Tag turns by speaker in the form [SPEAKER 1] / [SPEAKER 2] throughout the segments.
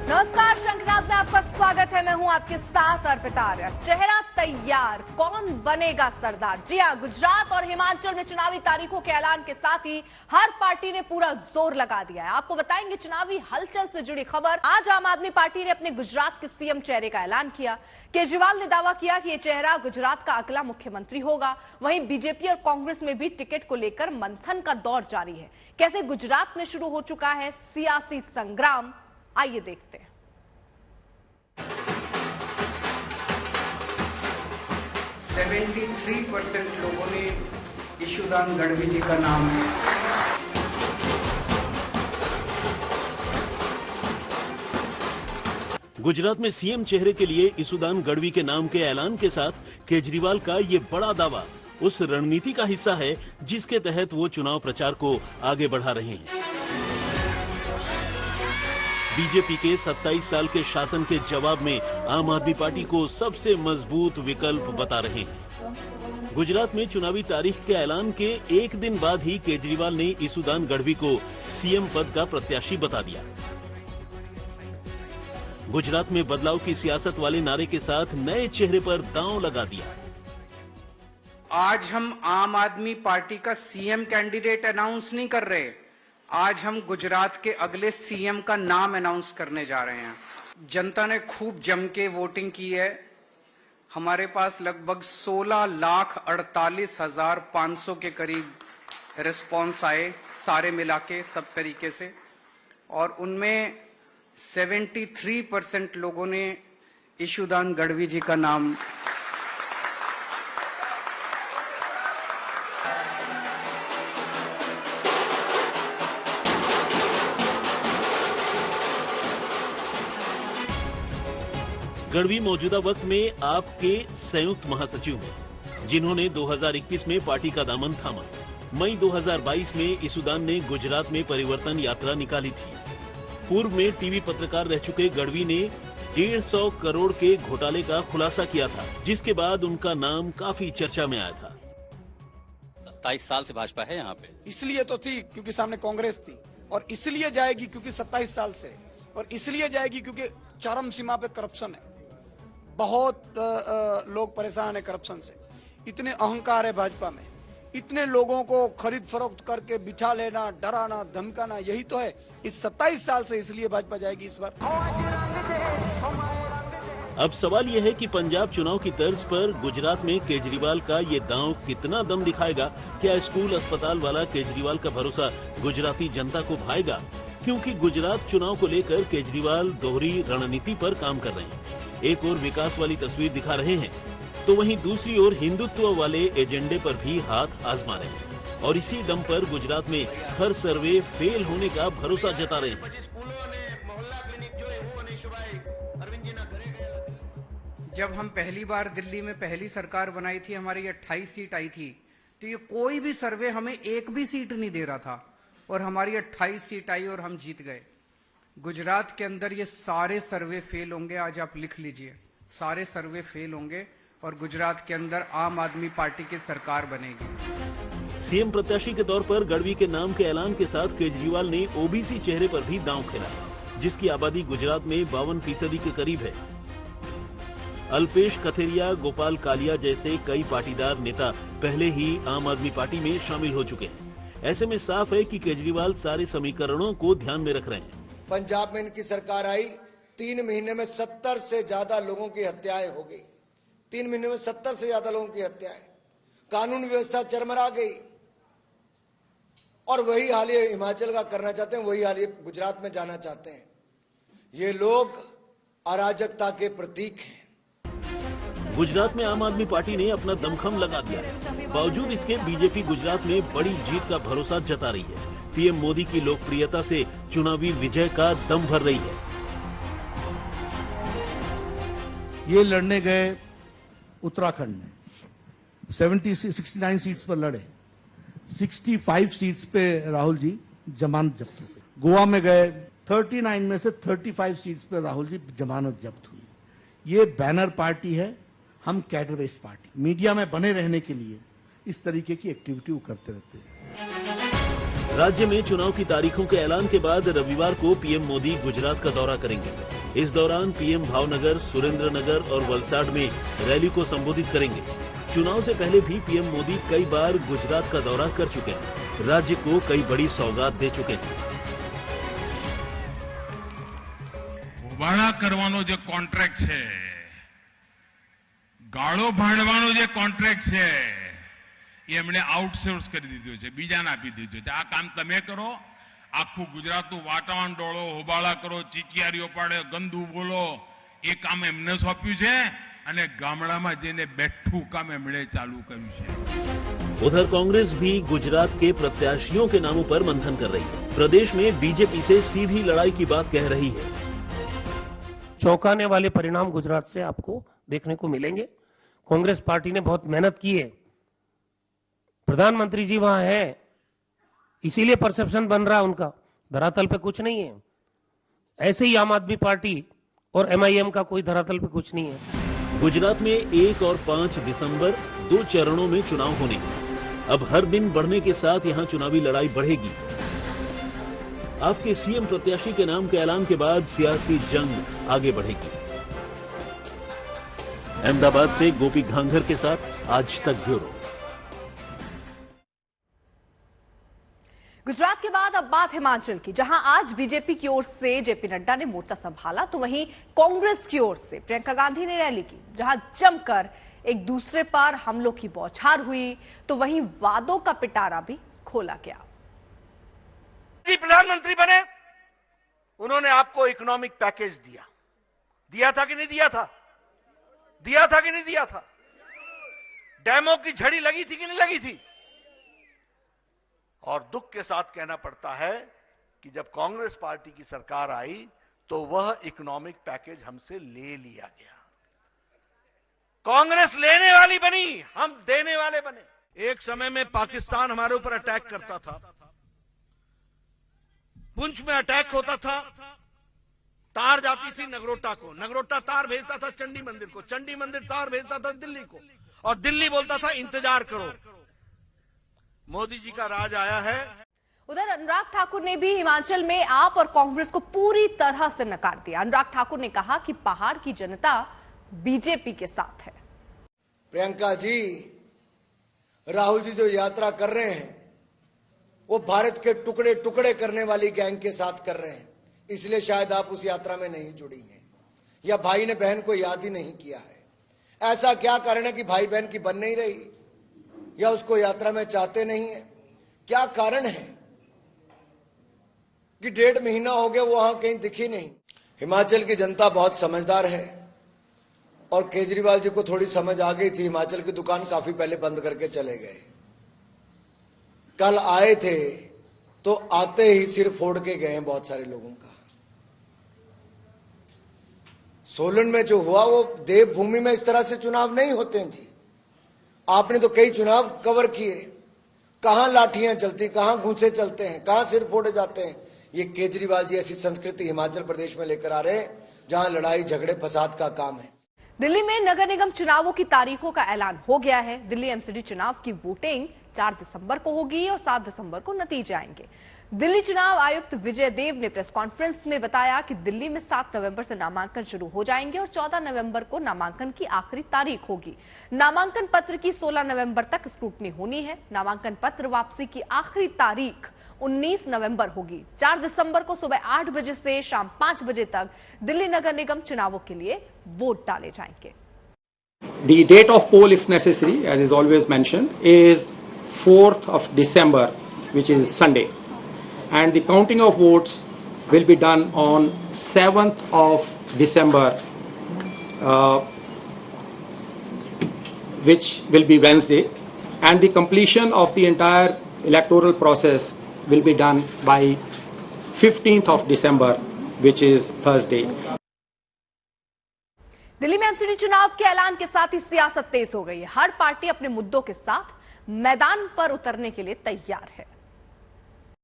[SPEAKER 1] नमस्कार, शंखनाद में आपका स्वागत है। मैं हूं आपके साथ अर्पिता आर्य। चेहरा तैयार, कौन बनेगा सरदार? जी हां, गुजरात और हिमाचल में चुनावी तारीखों के ऐलान के साथ ही हर पार्टी ने पूरा जोर लगा दिया है। आपको बताएंगे चुनावी हलचल से जुड़ी खबर। आज आम आदमी पार्टी ने अपने गुजरात के सीएम चेहरे का ऐलान किया। केजरीवाल ने दावा किया कि यह चेहरा गुजरात का अगला मुख्यमंत्री होगा। वहीं बीजेपी और कांग्रेस में भी टिकट को लेकर मंथन का दौर जारी है। कैसे गुजरात में शुरू हो चुका है सियासी संग्राम, आइए देखते हैं।
[SPEAKER 2] 73% लोगों ने ईशुदान गढ़वी जी का नाम है।
[SPEAKER 3] गुजरात में सीएम चेहरे के लिए ईशुदान गढ़वी के नाम के ऐलान के साथ केजरीवाल का ये बड़ा दावा उस रणनीति का हिस्सा है जिसके तहत वो चुनाव प्रचार को आगे बढ़ा रहे हैं। बीजेपी के 27 साल के शासन के जवाब में आम आदमी पार्टी को सबसे मजबूत विकल्प बता रहे हैं। गुजरात में चुनावी तारीख के ऐलान के एक दिन बाद ही केजरीवाल ने ईशुदान गढ़वी को सीएम पद का प्रत्याशी बता दिया। गुजरात में बदलाव की सियासत वाले नारे के साथ नए चेहरे पर दांव लगा दिया।
[SPEAKER 2] आज हम आम आदमी पार्टी का सीएम कैंडिडेट अनाउंस नहीं कर रहे, आज हम गुजरात के अगले सीएम का नाम अनाउंस करने जा रहे हैं। जनता ने खूब जम के वोटिंग की है। हमारे पास लगभग 16,48,500 के करीब रिस्पांस आए, सारे मिला के सब तरीके से, और उनमें 73% लोगों ने ईशुदान गढ़वी जी का नाम
[SPEAKER 3] गढ़वी मौजूदा वक्त में आपके संयुक्त महासचिव हैं, जिन्होंने 2021 में पार्टी का दामन थामा। मई 2022 में ईशुदान ने गुजरात में परिवर्तन यात्रा निकाली थी। पूर्व में टीवी पत्रकार रह चुके गढ़वी ने 150 करोड़ के घोटाले का खुलासा किया था, जिसके बाद उनका नाम काफी चर्चा में आया था।
[SPEAKER 4] 27 साल से भाजपा है यहाँ पे,
[SPEAKER 5] इसलिए तो थी क्योंकि सामने कांग्रेस थी, और इसलिए जाएगी क्योंकि 27 साल से, और इसलिए जाएगी क्योंकि चरम सीमा पे करप्शन है। बहुत लोग परेशान है करप्शन से। इतने अहंकार है भाजपा में, इतने लोगों को खरीद फरोख्त करके बिठा लेना, डराना, धमकाना, यही तो है इस 27 साल से। इसलिए भाजपा जाएगी इस बार।
[SPEAKER 3] अब सवाल यह है कि पंजाब चुनाव की तर्ज पर गुजरात में केजरीवाल का ये दांव कितना दम दिखाएगा। क्या स्कूल अस्पताल वाला केजरीवाल का भरोसा गुजराती जनता को भाएगा? क्योंकि गुजरात चुनाव को लेकर केजरीवाल दोहरी रणनीति पर काम कर रहे हैं। एक ओर विकास वाली तस्वीर दिखा रहे हैं, तो वहीं दूसरी ओर हिंदुत्व वाले एजेंडे पर भी हाथ आजमा रहे हैं, और इसी दम पर गुजरात में हर सर्वे फेल होने का भरोसा जता रहे हैं।
[SPEAKER 2] जब हम पहली बार दिल्ली में पहली सरकार बनाई थी, हमारी 28 सीट आई थी, तो ये कोई भी सर्वे हमें एक भी सीट नहीं दे रहा था, और हमारी 28 सीट आई और हम जीत गए। गुजरात के अंदर ये सारे सर्वे फेल होंगे, आज आप लिख लीजिए, सारे सर्वे फेल होंगे और गुजरात के अंदर आम आदमी पार्टी की सरकार बनेगी।
[SPEAKER 3] सीएम प्रत्याशी के तौर पर गढ़वी के नाम के ऐलान के साथ केजरीवाल ने ओबीसी चेहरे पर भी दांव खेला, जिसकी आबादी गुजरात में 52% के करीब है। अल्पेश कथेरिया, गोपाल कालिया जैसे कई पाटीदार नेता पहले ही आम आदमी पार्टी में शामिल हो चुके हैं। ऐसे में साफ है कि केजरीवाल सारे समीकरणों को ध्यान में रख रहे हैं।
[SPEAKER 6] पंजाब में इनकी सरकार आई, 3 महीने में 70 से ज्यादा लोगों की हत्याएं हो गई। 3 महीने में 70 से ज्यादा लोगों की हत्याएं, कानून व्यवस्था चरमरा गई, और वही हाल ये हिमाचल का करना चाहते हैं, वही हाल ये गुजरात में जाना चाहते हैं। ये लोग अराजकता के प्रतीक हैं।
[SPEAKER 3] गुजरात में आम आदमी पार्टी ने अपना दमखम लगा दिया है। बावजूद इसके बीजेपी गुजरात में बड़ी जीत का भरोसा जता रही है। पीएम मोदी की लोकप्रियता से चुनावी विजय का दम भर रही है।
[SPEAKER 7] ये लड़ने गए उत्तराखंड में 69 सीट्स पर लड़े, 65 सीट्स पे राहुल जी जमानत जब्त हो गई। गोवा में गए 39 में से 35 सीट्स पे राहुल जी जमानत जब्त हुई। ये बैनर पार्टी है, हम कैडर बेस्ड पार्टी। मीडिया में बने रहने के लिए इस तरीके की एक्टिविटी वो करते रहते हैं।
[SPEAKER 3] राज्य में चुनाव की तारीखों के ऐलान के बाद रविवार को पीएम मोदी गुजरात का दौरा करेंगे। इस दौरान पीएम भावनगर, सुरेंद्रनगर और वलसाड में रैली को संबोधित करेंगे। चुनाव से पहले भी पीएम मोदी कई बार गुजरात का दौरा कर चुके हैं। राज्य को कई बड़ी सौगात दे चुके हैं।
[SPEAKER 8] હોબાળા કરવાનો જે કોન્ટ્રાક્ટ છે, ગાળો ભાંડવાનો જે કોન્ટ્રાક્ટ છે, એ એમણે આઉટસોર્સ કરી દીધો છે, બીજાને આપી દીધો છે. આ કામ તમે કરો, આખું ગુજરાતનું વાતાવરણ ડોળો, હોબાળા કરો, ચીચિયારીઓ પાડે, ગંદુ બોલો, એ કામ એમને સોંપ્યું છે અને ગામડામાં જઈને બેઠું કામ એમણે ચાલુ કર્યું છે.
[SPEAKER 3] उधर कांग्रेस भी गुजरात के प्रत्याशियों के नामों पर मंथन कर रही है। प्रदेश में बीजेपी से सीधी लड़ाई की बात कह रही है।
[SPEAKER 9] चौंकाने वाले परिणाम गुजरात से आपको देखने को मिलेंगे। कांग्रेस पार्टी ने बहुत मेहनत की है, प्रधानमंत्री जी वहां हैं, इसीलिए परसेप्शन बन रहा है उनका, धरातल पे कुछ नहीं है। ऐसे ही आम आदमी पार्टी और एमआईएम का कोई धरातल पे कुछ नहीं है।
[SPEAKER 3] गुजरात में 1 और 5 दिसंबर 2 चरणों में चुनाव होने हैं। अब हर दिन बढ़ने के साथ यहां चुनावी लड़ाई बढ़ेगी। आपके सीएम प्रत्याशी के नाम के ऐलान के बाद सियासी जंग आगे बढ़ेगी। अहमदाबाद से गोपी घांघर के साथ आज तक ब्यूरो।
[SPEAKER 1] गुजरात के बाद अब बात हिमाचल की, जहां आज बीजेपी की ओर से जेपी नड्डा ने मोर्चा संभाला, तो वहीं कांग्रेस की ओर से प्रियंका गांधी ने रैली की, जहां जमकर एक दूसरे पर हमलों की बौछार हुई, तो वहीं वादों का पिटारा भी खोला गया।
[SPEAKER 10] प्रधानमंत्री बने, उन्होंने आपको इकोनॉमिक पैकेज दिया था कि नहीं दिया था? दिया था कि नहीं दिया था? डैमों की झड़ी लगी थी कि नहीं लगी थी? और दुख के साथ कहना पड़ता है कि जब कांग्रेस पार्टी की सरकार आई तो वह इकोनॉमिक पैकेज हमसे ले लिया गया। कांग्रेस लेने वाली बनी, हम देने वाले बने। एक समय में पाकिस्तान हमारे ऊपर अटैक करता था, पुंछ में अटैक होता था, तार जाती थी नगरोटा को, नगरोटा तार भेजता था चंडी मंदिर को, चंडी मंदिर तार भेजता था दिल्ली को, और दिल्ली बोलता था इंतजार करो। मोदी जी का राज आया है।
[SPEAKER 1] उधर अनुराग ठाकुर ने भी हिमाचल में आप और कांग्रेस को पूरी तरह से नकार दिया। अनुराग ठाकुर ने कहा कि पहाड़ की जनता बीजेपी के साथ है।
[SPEAKER 6] प्रियंका जी, राहुल जी जो यात्रा कर रहे हैं वो भारत के टुकड़े टुकड़े करने वाली गैंग के साथ कर रहे हैं, इसलिए शायद आप उस यात्रा में नहीं जुड़ी हैं, या भाई ने बहन को याद ही नहीं किया है। ऐसा क्या कारण है कि भाई बहन की बन नहीं रही, या उसको यात्रा में चाहते नहीं है? क्या कारण है कि 1.5 महीना हो गया वो वहां कहीं दिखी नहीं? हिमाचल की जनता बहुत समझदार है और केजरीवाल जी को थोड़ी समझ आ गई थी। हिमाचल की दुकान काफी पहले बंद करके चले गए। कल आए थे तो आते ही सिर फोड़ के गए हैं बहुत सारे लोगों का। सोलन में जो हुआ वो देवभूमि में इस तरह से चुनाव नहीं होते हैं जी। आपने तो कई चुनाव कवर किए, कहां लाठियां चलती, कहां घूंसे चलते हैं, कहां सिर फोड़े जाते हैं। ये केजरीवाल जी ऐसी संस्कृति हिमाचल प्रदेश में लेकर आ रहे हैं जहां लड़ाई झगड़े फसाद का काम है।
[SPEAKER 1] दिल्ली में नगर निगम चुनावों की तारीखों का ऐलान हो गया है। दिल्ली एमसीडी चुनाव की वोटिंग 4 दिसंबर को होगी और 7 दिसंबर को नतीजे आएंगे। दिल्ली चुनाव आयुक्त विजय देव ने प्रेस कॉन्फ्रेंस में बताया कि दिल्ली में 7 नवंबर से नामांकन शुरू हो जाएंगे और 14 नवंबर को नामांकन की आखिरी तारीख होगी। नामांकन पत्र की 16 नवंबर तक स्क्रूटनी होनी है। नामांकन पत्र वापसी की आखिरी तारीख 19 नवंबर होगी। 4 दिसंबर को सुबह 8 बजे से शाम 5 बजे तक दिल्ली नगर निगम चुनावों के लिए वोट डाले जाएंगे।
[SPEAKER 11] The date of poll, if necessary, as is always mentioned, is 4th of December, which is Sunday. And the counting of votes will be done on 7th of December, which will be Wednesday. And the completion of the entire electoral process will be done by 15th of December, which is Thursday.
[SPEAKER 1] Delhi में MCD चुनाव के ऐलान के साथ ही सियासत तेज हो गई है। हर पार्टी अपने मुद्दों के साथ मैदान पर उतरने के लिए तैयार है।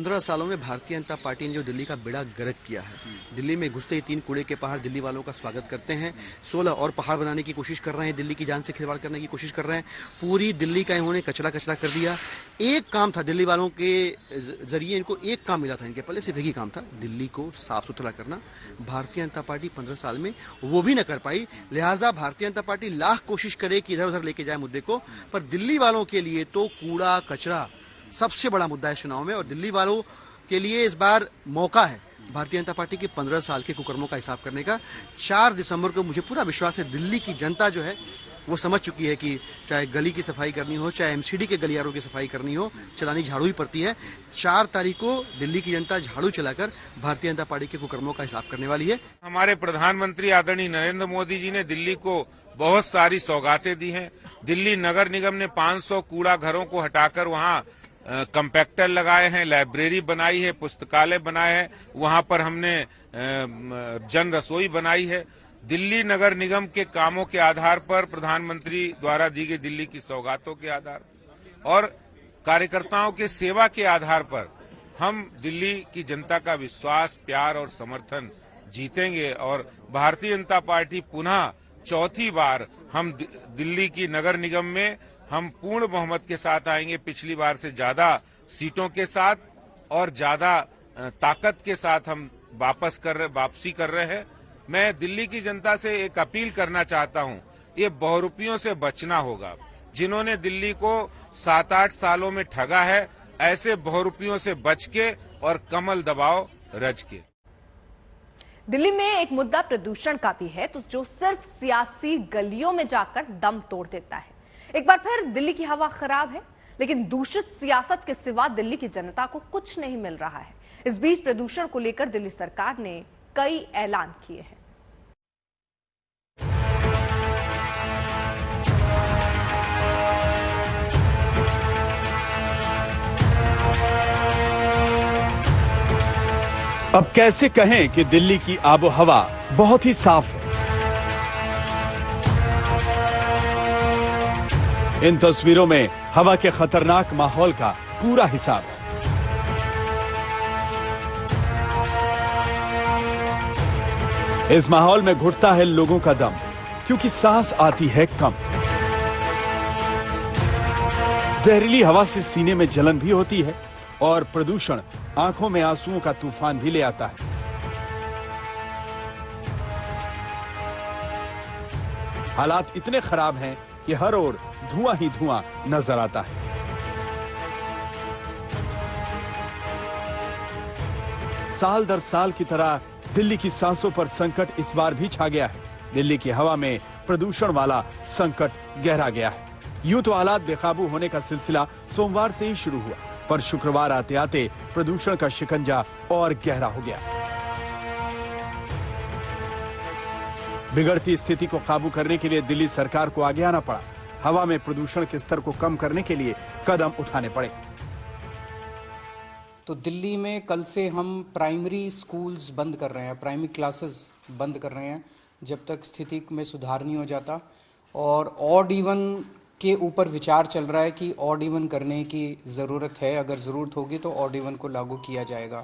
[SPEAKER 12] 15 सालों में भारतीय जनता पार्टी ने जो दिल्ली का बेड़ा गर्क किया है, दिल्ली में घुसते ही 3 कूड़े के पहाड़ दिल्ली वालों का स्वागत करते हैं, 16 और पहाड़ बनाने की कोशिश कर रहे हैं, दिल्ली की जान से खिलवाड़ करने की कोशिश कर रहे हैं, पूरी दिल्ली का इन्होंने कचरा कर दिया। एक काम था दिल्ली वालों के जरिए, इनको एक काम मिला था, इनके पहले सिर्फ एक ही काम था, दिल्ली को साफ सुथरा करना। भारतीय जनता पार्टी 15 साल में वो भी न कर पाई, लिहाजा भारतीय जनता पार्टी लाख कोशिश करे कि इधर उधर लेके जाए मुद्दे को, पर दिल्ली वालों के लिए तो कूड़ा कचरा सबसे बड़ा मुद्दा है चुनाव में, और दिल्ली वालों के लिए इस बार मौका है भारतीय जनता पार्टी के 15 साल के कुकर्मों का हिसाब करने का। 4 दिसंबर को मुझे पूरा विश्वास है दिल्ली की जनता जो है वो समझ चुकी है कि चाहे गली की सफाई करनी हो, चाहे एमसीडी के गलियारों की सफाई करनी हो, चलानी झाड़ू ही पड़ती है। 4 तारीख को दिल्ली की जनता झाड़ू चलाकर भारतीय जनता पार्टी के कुकर्मों का हिसाब करने वाली है।
[SPEAKER 8] हमारे प्रधानमंत्री आदरणीय नरेंद्र मोदी जी ने दिल्ली को बहुत सारी सौगातें दी हैं। दिल्ली नगर निगम ने 500 कूड़ा घरों को हटाकर वहां कंपैक्टर लगाए हैं, लाइब्रेरी बनाई है, पुस्तकालय बनाए हैं, वहां पर हमने जन रसोई बनाई है। दिल्ली नगर निगम के कामों के आधार पर, प्रधानमंत्री द्वारा दी गई दिल्ली की सौगातों के आधार और कार्यकर्ताओं के सेवा के आधार पर हम दिल्ली की जनता का विश्वास, प्यार और समर्थन जीतेंगे और भारतीय जनता पार्टी पुनः चौथी बार हम दिल्ली की नगर निगम में हम पूर्ण बहुमत के साथ आएंगे। पिछली बार से ज्यादा सीटों के साथ और ज्यादा ताकत के साथ हम वापसी कर रहे हैं। मैं दिल्ली की जनता से एक अपील करना चाहता हूं, ये बहुरूपियों से बचना होगा। जिन्होंने दिल्ली को 7-8 सालों में ठगा है, ऐसे बहुरूपियों से बच के और कमल दबाओ रज के।
[SPEAKER 1] दिल्ली में एक मुद्दा प्रदूषण का भी है, तो जो सिर्फ सियासी गलियों में जाकर दम तोड़ देता है। एक बार फिर दिल्ली की हवा खराब है, लेकिन दूषित सियासत के सिवा दिल्ली की जनता को कुछ नहीं मिल रहा है। इस बीच प्रदूषण को लेकर दिल्ली सरकार ने कई ऐलान किए हैं।
[SPEAKER 13] अब कैसे कहें कि दिल्ली की आबो हवा बहुत ही साफ है। इन तस्वीरों में हवा के खतरनाक माहौल का पूरा हिसाब है। इस माहौल में घुटता है लोगों का दम, क्योंकि सांस आती है कम। जहरीली हवा से सीने में जलन भी होती है और प्रदूषण आंखों में आंसुओं का तूफान भी ले आता है। हालात इतने खराब हैं कि हर ओर धुआं ही धुआं नजर आता है। साल दर साल की तरह दिल्ली की सांसों पर संकट इस बार भी छा गया है। दिल्ली की हवा में प्रदूषण वाला संकट गहरा गया है। यूं तो हालात बेकाबू होने का सिलसिला सोमवार से ही शुरू हुआ, पर शुक्रवार आते आते प्रदूषण का शिकंजा और गहरा हो गया। बिगड़ती स्थिति को काबू करने के लिए दिल्ली सरकार को आगे आना पड़ा। हवा में प्रदूषण के स्तर को कम करने के लिए कदम उठाने पड़े।
[SPEAKER 11] तो दिल्ली में कल से हम प्राइमरी स्कूल्स बंद कर रहे हैं, प्राइमरी क्लासेस बंद कर रहे हैं जब तक स्थिति में सुधार नहीं हो जाता। और ऑड इवन के ऊपर विचार चल रहा है कि ऑड इवन करने की जरूरत है। अगर जरूरत होगी तो ऑड इवन को लागू किया जाएगा।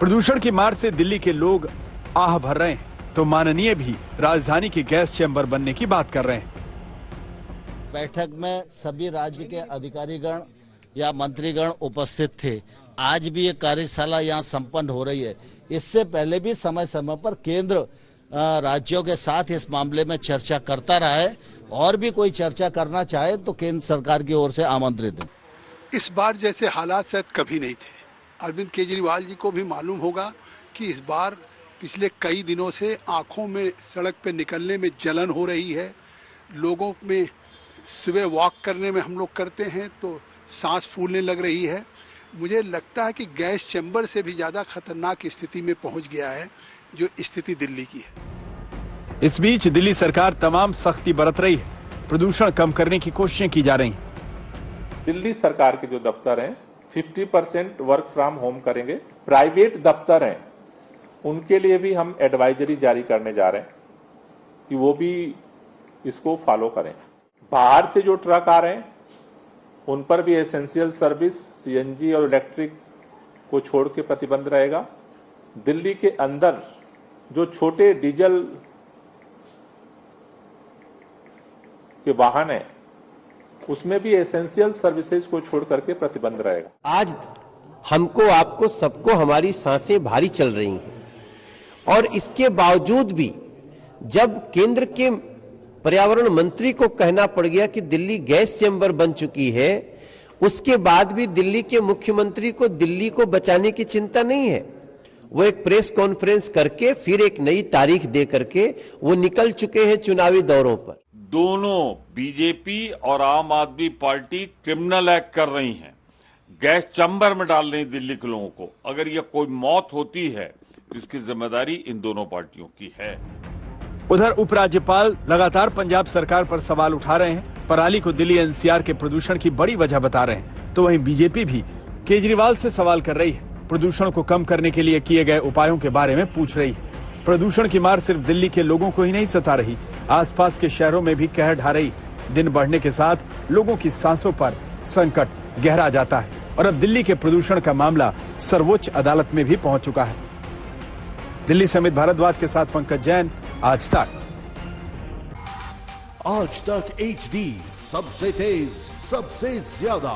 [SPEAKER 13] प्रदूषण की मार से दिल्ली के लोग आह भर रहे हैं, तो माननीय भी राजधानी की गैस चैम्बर बनने की बात कर रहे हैं।
[SPEAKER 14] बैठक में सभी राज्य के अधिकारीगण या मंत्रीगण उपस्थित थे। आज भी ये कार्यशाला यहाँ संपन्न हो रही है। इससे पहले भी समय समय पर केंद्र राज्यों के साथ इस मामले में चर्चा करता रहा है, और भी कोई चर्चा करना चाहे तो केंद्र सरकार की ओर से आमंत्रित है।
[SPEAKER 15] इस बार जैसे हालात शायद कभी नहीं थे। अरविंद केजरीवाल जी को भी मालूम होगा कि इस बार पिछले कई दिनों से आंखों में सड़क पे निकलने में जलन हो रही है। लोगों में सुबह वॉक करने में हम लोग करते हैं तो सांस फूलने लग रही है। मुझे लगता है कि गैस चैम्बर से भी ज्यादा खतरनाक स्थिति में पहुंच गया है जो स्थिति दिल्ली की है।
[SPEAKER 13] इस बीच दिल्ली सरकार तमाम सख्ती बरत रही है। प्रदूषण कम करने की कोशिशें की जा रही हैं।
[SPEAKER 16] दिल्ली सरकार के जो दफ्तर हैं 50% वर्क फ्रॉम होम करेंगे। प्राइवेट दफ्तर हैं उनके लिए भी हम एडवाइजरी जारी करने जा रहे हैं कि वो भी इसको फॉलो करें। बाहर से जो ट्रक आ रहे हैं उन पर भी एसेंशियल सर्विस, सीएनजी और इलेक्ट्रिक को छोड़ के प्रतिबंध रहेगा। दिल्ली के अंदर जो छोटे डीजल के वाहन है उसमें भी एसेंशियल सर्विसेज को छोड़ करके प्रतिबंध रहेगा।
[SPEAKER 17] आज हमको, आपको, सबको हमारी सांसें भारी चल रही हैं और इसके बावजूद भी जब केंद्र के पर्यावरण मंत्री को कहना पड़ गया कि दिल्ली गैस चैम्बर बन चुकी है, उसके बाद भी दिल्ली के मुख्यमंत्री को दिल्ली को बचाने की चिंता नहीं है। वो एक प्रेस कॉन्फ्रेंस करके फिर एक नई तारीख दे करके वो निकल चुके हैं चुनावी दौरों पर।
[SPEAKER 18] दोनों बीजेपी और आम आदमी पार्टी क्रिमिनल एक्ट कर रही हैं, गैस चैम्बर में डाल रही दिल्ली के लोगों को। अगर ये कोई मौत होती है तो इसकी जिम्मेदारी इन दोनों पार्टियों की है।
[SPEAKER 13] उधर उपराज्यपाल लगातार पंजाब सरकार पर सवाल उठा रहे हैं, पराली को दिल्ली एनसीआर के प्रदूषण की बड़ी वजह बता रहे हैं। तो वहीं बीजेपी भी केजरीवाल से सवाल कर रही है, प्रदूषण को कम करने के लिए किए गए उपायों के बारे में पूछ रही है। प्रदूषण की मार सिर्फ दिल्ली के लोगों को ही नहीं सता रही, आसपास के शहरों में भी कहर ढा रही। दिन बढ़ने के साथ लोगों की सांसों पर संकट गहरा जाता है और अब दिल्ली के प्रदूषण का मामला सर्वोच्च अदालत में भी पहुंच चुका है। दिल्ली से अमित भारद्वाज के साथ पंकज जैन, आज तक।
[SPEAKER 3] आज तक HD, सबसे तेज, सबसे ज्यादा।